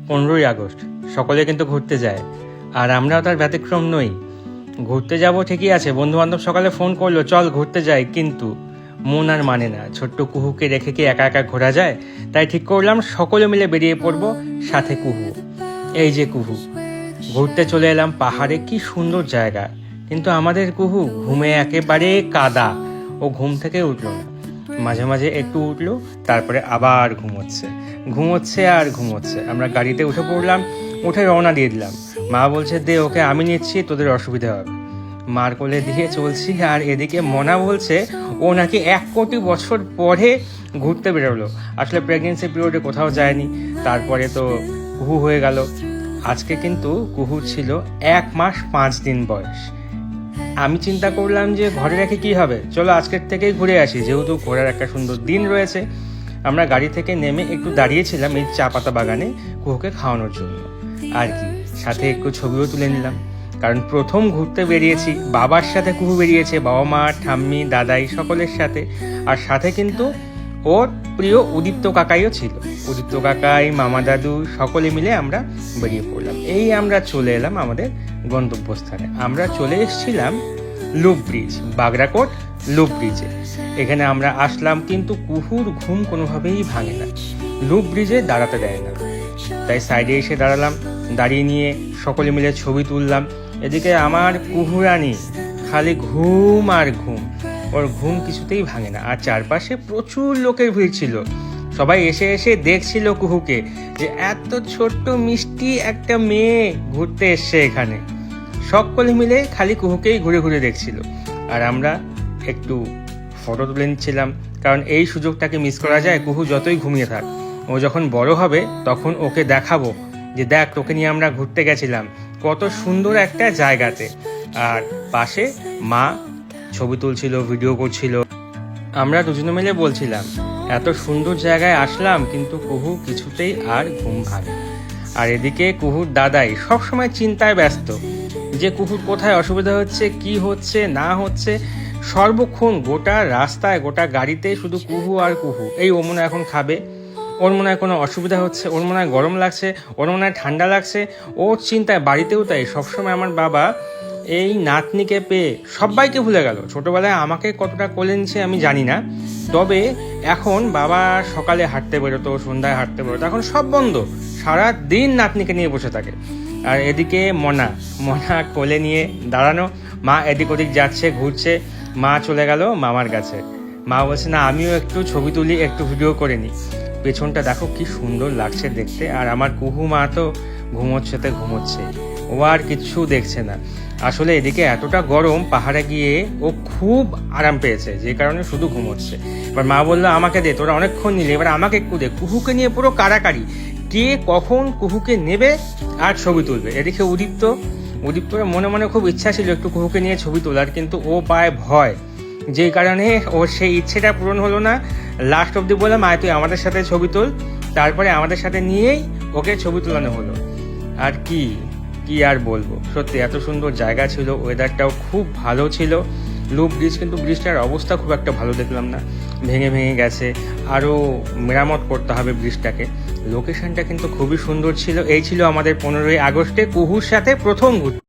15ই August সকলে কিন্তু ঘুরতে যায়, আর আমরাও তার ব্যতিক্রম নই। ঘুরতে যাব ঠিকই আছে, বন্ধুবান্ধব সকালে ফোন করলো চল ঘুরতে যাই, কিন্তু মন আর মানে না, ছোট্ট কুহুকে রেখে কি একা একা ঘোরা যায়? তাই ঠিক করলাম সকলে মিলে বেরিয়ে পড়বো, সাথে কুহু। এই যে কুহু, ঘুরতে চলে এলাম পাহাড়ে, কি সুন্দর জায়গা, কিন্তু আমাদের কুহু ঘুমে একেবারে কাদা। ও ঘুম থেকে উঠলো না, মাঝে মাঝে একটু উঠলো, তারপরে আবার ঘুমোচ্ছে আর ঘুমোচ্ছে। আমরা গাড়িতে উঠে পড়লাম, উঠে রওনা দিয়ে দিলাম। মা বলছে দে ওকে, আমি নিচ্ছি, তোদের অসুবিধা হবে। মার কোলে দিয়ে চলছি, আর এদিকে মনা বলছে ও নাকি 1 কোটি বছর পরে ঘুরতে বেরোলো। আসলে প্রেগনেন্সি পিরিয়ডে কোথাও যায়নি, তারপরে তো কুহু হয়ে গেল। আজকে কিন্তু কুহু ছিল 1 মাস 5 দিন বয়স। আমি চিন্তা করলাম যে ঘরে রেখে কি হবে, চলো আজকের থেকেই ঘুরে আসি, যেহেতু ঘোরার একটা সুন্দর দিন রয়েছে। আমরা গাড়ি থেকে নেমে একটু দাঁড়িয়েছিলাম এই চা পাতা বাগানে কুহুকে খাওয়ানোর জন্য, আর কি সাথে একটু ছবিও তুলে নিলাম, কারণ প্রথম ঘুরতে বেরিয়েছি। বাবার সাথে কুহু বেরিয়েছে, বাবা মা ঠাম্মি দাদাই সকলের সাথে, আর সাথে কিন্তু ওর প্রিয় উদীপ্ত কাকাইও ছিল। উদীপ্ত কাকাই, মামা দাদু সকলে মিলে আমরা বেরিয়ে পড়লাম। এই আমরা চলে এলাম আমাদের গন্তব্যস্থানে। আমরা চলে এসেছিলাম লুপ ব্রিজ, বাগরাকোট লুপ ব্রিজে। এখানে আমরা আসলাম, কিন্তু কুহুর ঘুম কোনোভাবেই ভাঙে না, লুপ ব্রিজে দাঁড়াতে দেয় না। তাই সাইডে এসে দাঁড়ালাম, দাঁড়িয়ে নিয়ে সকলে মিলে ছবি তুললাম। এদিকে আমার কুহুরানি খালি ঘুম আর ঘুম, ওর ঘুম কিছুতেই ভাঙে না। আর চারপাশে প্রচুর লোকের ভিড় ছিল, সবাই এসে এসে দেখছিল কুহুকে, যে এত ছোট্ট মিষ্টি একটা মেয়ে ঘুরতে এসছে এখানে। সকলে মিলে খালি কুহুকেই ঘুরে ঘুরে দেখছিল, আর আমরা একটু ফটো তুলে নিচ্ছিলাম, কারণ এই সুযোগটাকে মিস করা যায়। কুহু যতই ঘুমিয়ে থাক, ও যখন বড় হবে তখন ওকে দেখাবো যে দেখ তোকে নিয়ে আমরা ঘুরতে গেছিলাম কত সুন্দর একটা জায়গাতে। আর পাশে মা ছবি তুলছিল, ভিডিও করছিল। আমরা দুজনে মিলে বলছিলাম এত সুন্দর জায়গায় আসলাম, কিন্তু কুহু কিছুতেই আর ঘুম ভাঙে। আর এদিকে কুহুর দাদাই সবসময় চিন্তায় ব্যস্ত, যে কুহুর কোথায় অসুবিধা হচ্ছে, কি হচ্ছে না হচ্ছে। সর্বক্ষণ গোটা রাস্তায়, গোটা গাড়িতে শুধু কুহু আর কুহু। এই ও মনে এখন খাবে, ওর মনে হয় কোনো অসুবিধা হচ্ছে, ওর মনে হয় গরম লাগছে, ওর মনে হয় ঠান্ডা লাগছে, ওর চিন্তায়। বাড়িতেও তাই, সবসময় আমার বাবা এই নাতনিকে পেয়ে সবাইকে ভুলে গেল। ছোটবেলায় আমাকে কতটা কোলে নিচ্ছে আমি জানি না, তবে এখন বাবা সকালে হাঁটতে বেরোতো, সন্ধ্যায় হাঁটতে বেরোতো, এখন সব বন্ধ, সারা দিন নাতনিকে নিয়ে বসে থাকে। আর এদিকে মনা কোলে নিয়ে দাঁড়ানো, মা এদিক ওদিক যাচ্ছে, ঘুরছে। মা চলে গেল মামার কাছে। মা বলছে না আমিও একটু ছবি তুলি, একটু ভিডিও করে নিই। পেছনটা দেখো কি সুন্দর লাগছে দেখতে। আর আমার কুহু মা তো ঘুমোচ্ছে, ও আর কিচ্ছু দেখছে না। আসলে এদিকে এতটা গরম, পাহাড়ে গিয়ে ও খুব আরাম পেয়েছে, যে কারণে শুধু ঘুমোচ্ছে। এবার মা বললো আমাকে দে, তোরা অনেকক্ষণ নিলে, এবার আমাকে একটু দে। কুহুকে নিয়ে পুরো কাড়াকাড়ি, কে কখন কুহুকে নেবে আর ছবি তুলবে। এদিকে উদীপ্তর মনে মনে খুব ইচ্ছা ছিল একটু কুহুকে নিয়ে ছবি তোলার, কিন্তু ও পায় ভয়, যেই কারণে ওর সেই ইচ্ছেটা পূরণ হলো না। লাস্ট অব্দি বললাম আয় তুই আমাদের সাথে ছবি তোল, তারপরে আমাদের সাথে নিয়েই ওকে ছবি তোলানো হলো। আর কি আর বলবো, সত্যি এত সুন্দর জায়গা ছিল, ওয়েদারটাও খুব ভালো ছিল। লুপ ব্রিজ, কিন্তু ব্রিজটার অবস্থা খুব একটা ভালো দেখলাম না, ভেঙে গেছে, আরও মেরামত করতে হবে ব্রিজটাকে। লোকেশনটা কিন্তু খুবই সুন্দর ছিল। এই ছিল আমাদের 15ই আগস্টে কুহুর সাথে প্রথম ঘুরতে।